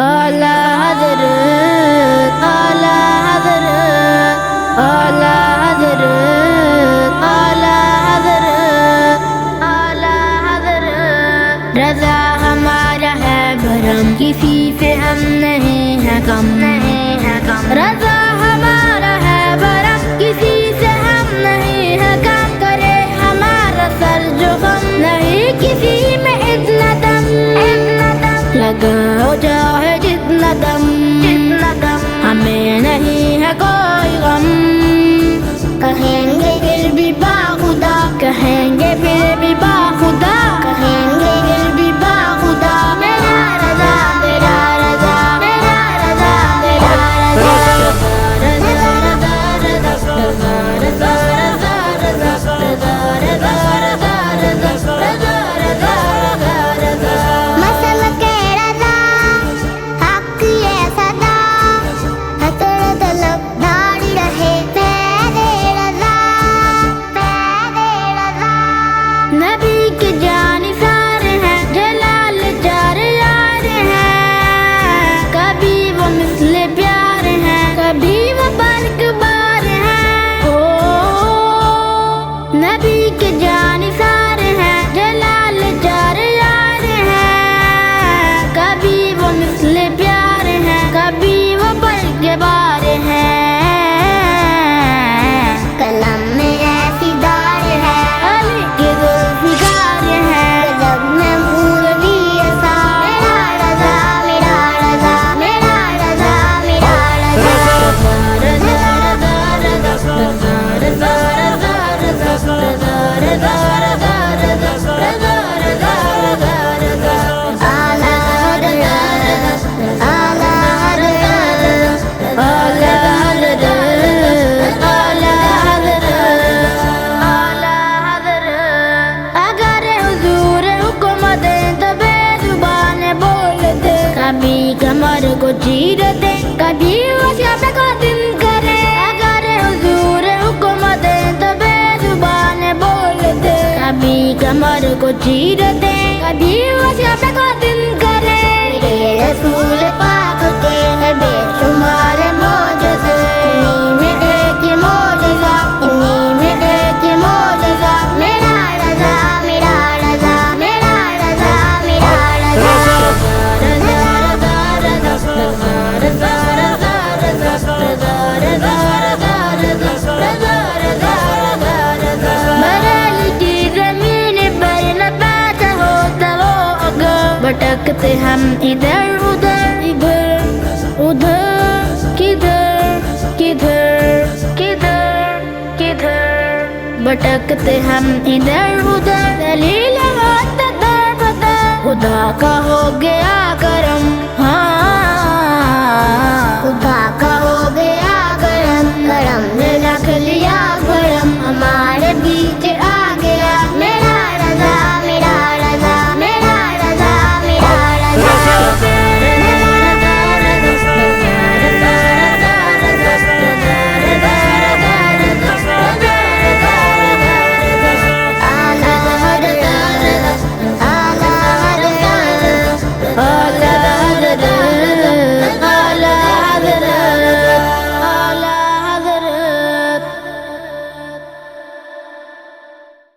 आला हज़रत आला हज़रत आला हज़रत आला हज़रत आला हज़रत। रज़ा हमारा है भरम, किसी से हम नहीं है कम, नहीं है कम। रज़ा हमारा है भरम, किसी से हम नहीं है कम। करे हमारा सर जो गम, नहीं किसी में इतना दम, इतना दम। लगाओ चाहे जितना दम, जितना दम। हमें नहीं है कोई गम। कहेंगे फिर भी बाखुदा, कहेंगे फिर भी बाखुदा, कहेंगे फिर भी बाखुदा। मेरा रज़ा मेरा रज़ा मेरा रज़ा मेरा रज़ा रज़ा रज़ा रज़ा रज़ा रज़ा रज़ा रज़ा रज़ा रज़ा रज़ा रज़ा रज़ा। मसल के रज़ा हक ये सदा, हसर तलब दाढ़ी रहे पैरे रज़ा, पैरे रज़ा। नबी के जानिसार हैं, जलाल चार यार हैं। कभी वो मिसले प्यार हैं, कभी वो बरकबार हैं। ओ नबी के जानिसार हैं, जलाल चार यार हैं। कभी वो मिसले प्यार हैं, कभी वो बरकबार हैं। कलम में ऐसी दार है, अली के ज़ुल्फ़िकार हैं। गजब में मूरबी ऐसा। मेरा रज़ा मेरा रज़ा मेरा रज़ा मेरा रज़ा। आला हज़रत आला हज़रत आला हज़रत आला हज़रत आला हज़रत। अगर हुज़ूर हुक्म दें तो बेज़ुबान बोलते, कभी कमर को चीरते, कभी वो शब को दिन करे। अगर हुज़ूर हुक्म दें तो बेज़ुबान बोलते, कभी कमर को चीरते, कभी वो शब को दिन करे। मेरे रसूल पाक के है बेशुमार मौजज़े, इन्हीं में एक ये मौजज़ा, इन्हीं में एक ये मौजज़ा। मेरा रज़ा मेरा रज़ा मेरा रज़ा मेरा रज़ा। बरेली की ज़मीन पर न बैठा होता वो अगर, भटकते हम इधर उधर इधर उधर, किधर किधर किधर किधर। भटकते हम इधर उधर, दलील होता दर बदर। खुदा का हो गया करम, हाँ खुदा का